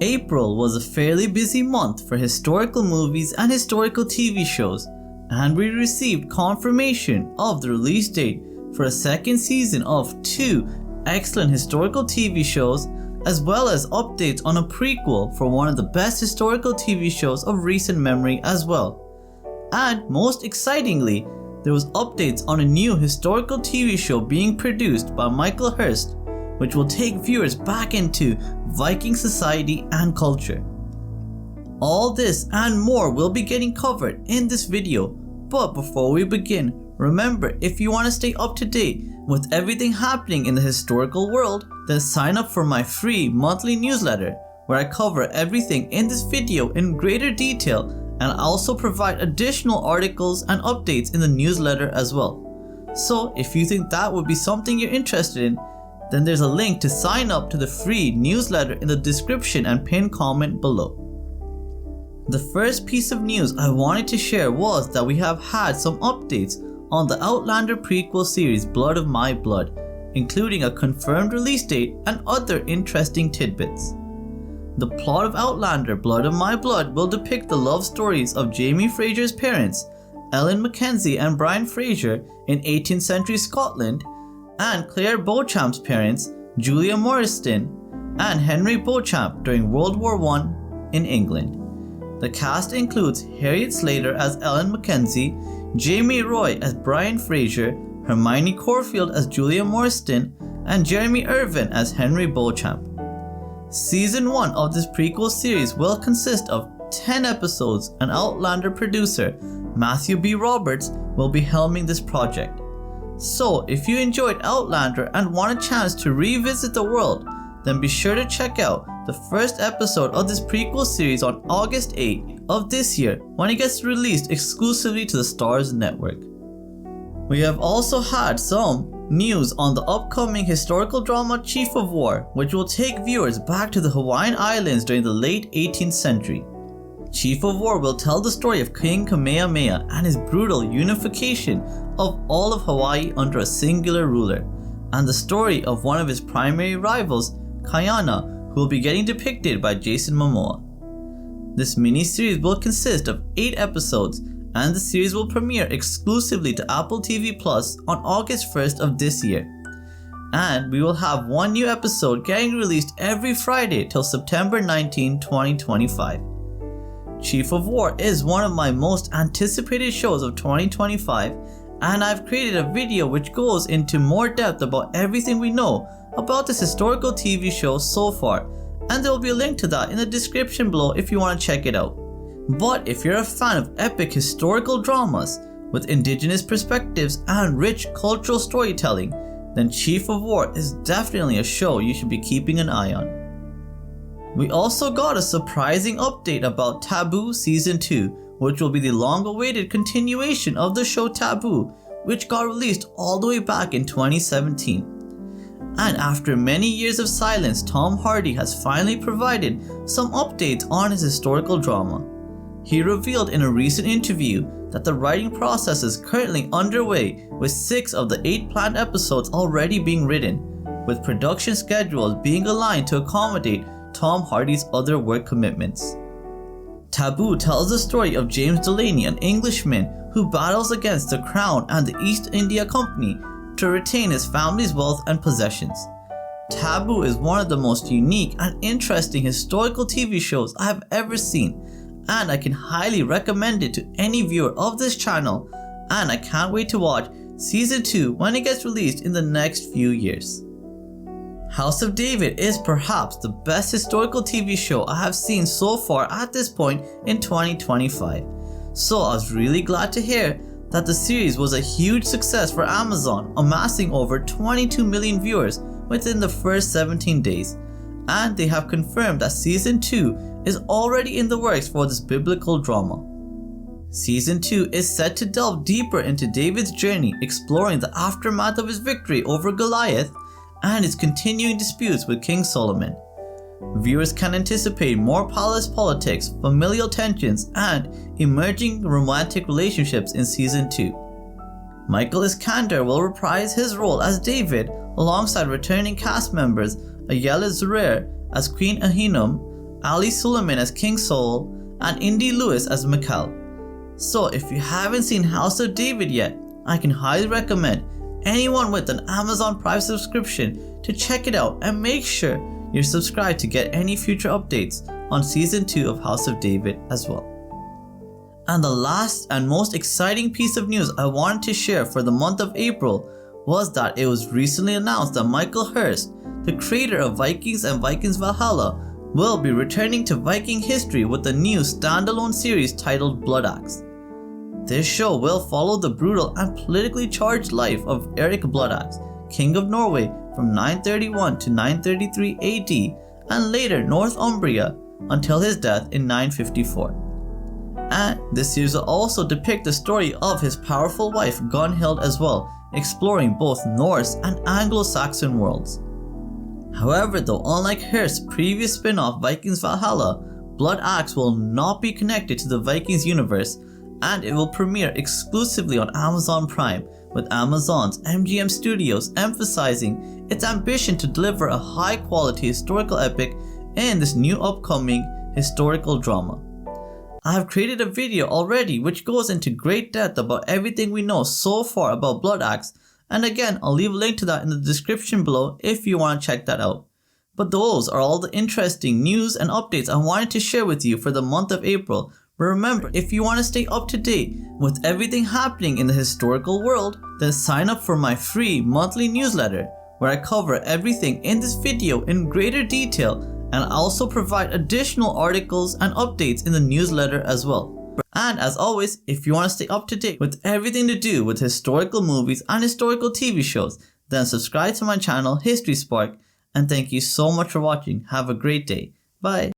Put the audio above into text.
April was a fairly busy month for historical movies and historical TV shows, and we received confirmation of the release date for a second season of 2 excellent historical TV shows, as well as updates on a prequel for one of the best historical TV shows of recent memory as well. And most excitingly, there was updates on a new historical TV show being produced by Michael Hirst, which will take viewers back into Viking society and culture. All this and more will be getting covered in this video, but before we begin, remember, if you want to stay up to date with everything happening in the historical world, then sign up for my free monthly newsletter where I cover everything in this video in greater detail, and also provide additional articles and updates in the newsletter as well. So if you think that would be something you're interested in, then there's a link to sign up to the free newsletter in the description and pinned comment below. The first piece of news I wanted to share was that we have had some updates on the Outlander Prequel series Blood of My Blood, including a confirmed release date and other interesting tidbits. The plot of Outlander Blood of My Blood will depict the love stories of Jamie Fraser's parents, Ellen Mackenzie and Brian Fraser, in 18th century Scotland, and Claire Beauchamp's parents, Julia Morriston and Henry Beauchamp, during World War I in England. The cast includes Harriet Slater as Ellen Mackenzie, Jamie Roy as Brian Fraser, Hermione Corfield as Julia Morriston, and Jeremy Irvin as Henry Beauchamp. Season 1 of this prequel series will consist of 10 episodes, and Outlander producer Matthew B. Roberts will be helming this project. So if you enjoyed Outlander and want a chance to revisit the world, then be sure to check out the first episode of this prequel series on August 8th of this year, when it gets released exclusively to the Starz network. We have also had some news on the upcoming historical drama Chief of War, which will take viewers back to the Hawaiian Islands during the late 18th century. Chief of War will tell the story of King Kamehameha and his brutal unification of all of Hawaii under a singular ruler, and the story of one of his primary rivals, Kaiana, who will be getting depicted by Jason Momoa. This mini-series will consist of 8 episodes, and the series will premiere exclusively to Apple TV Plus on August 1st of this year. And we will have one new episode getting released every Friday till September 19, 2025. Chief of War is one of my most anticipated shows of 2025, and I've created a video which goes into more depth about everything we know about this historical TV show so far, and there will be a link to that in the description below if you want to check it out. But if you're a fan of epic historical dramas with indigenous perspectives and rich cultural storytelling, then Chief of War is definitely a show you should be keeping an eye on. We also got a surprising update about Taboo Season 2, which will be the long-awaited continuation of the show Taboo, which got released all the way back in 2017. And after many years of silence, Tom Hardy has finally provided some updates on his historical drama. He revealed in a recent interview that the writing process is currently underway, with 6 of the 8 planned episodes already being written, with production schedules being aligned to accommodate Tom Hardy's other work commitments. Taboo tells the story of James Delaney, an Englishman who battles against the Crown and the East India Company to retain his family's wealth and possessions. Taboo is one of the most unique and interesting historical TV shows I have ever seen, and I can highly recommend it to any viewer of this channel, and I can't wait to watch Season 2 when it gets released in the next few years. House of David is perhaps the best historical TV show I have seen so far at this point in 2025. So I was really glad to hear that the series was a huge success for Amazon, amassing over 22 million viewers within the first 17 days. And they have confirmed that Season 2 is already in the works for this biblical drama. Season 2 is set to delve deeper into David's journey, exploring the aftermath of his victory over Goliath and his continuing disputes with King Solomon. Viewers can anticipate more palace politics, familial tensions, and emerging romantic relationships in Season 2. Michael Iskander will reprise his role as David alongside returning cast members Ayala Zourer as Queen Ahinoam, Ali Suleiman as King Saul, and Indy Lewis as Mikal. So if you haven't seen House of David yet, I can highly recommend anyone with an Amazon Prime subscription to check it out, and make sure you're subscribed to get any future updates on Season 2 of House of David as well. And the last and most exciting piece of news I wanted to share for the month of April was that it was recently announced that Michael Hirst, the creator of Vikings and Vikings Valhalla, will be returning to Viking history with a new standalone series titled Bloodaxe. This show will follow the brutal and politically charged life of Eric Bloodaxe, King of Norway from 931 to 933 AD and later Northumbria until his death in 954. And this series will also depict the story of his powerful wife Gunhild as well, exploring both Norse and Anglo-Saxon worlds. However though, unlike Hirst's previous spin-off Vikings Valhalla, Bloodaxe will not be connected to the Vikings universe, and it will premiere exclusively on Amazon Prime, with Amazon's MGM Studios emphasizing its ambition to deliver a high-quality historical epic in this new upcoming historical drama. I have created a video already which goes into great depth about everything we know so far about Bloodaxe, and again I'll leave a link to that in the description below if you want to check that out. But those are all the interesting news and updates I wanted to share with you for the month of April. But remember, if you want to stay up to date with everything happening in the historical world, then sign up for my free monthly newsletter where I cover everything in this video in greater detail, and I also provide additional articles and updates in the newsletter as well. And as always, if you want to stay up to date with everything to do with historical movies and historical TV shows, then subscribe to my channel History Spark, and thank you so much for watching. Have a great day. Bye.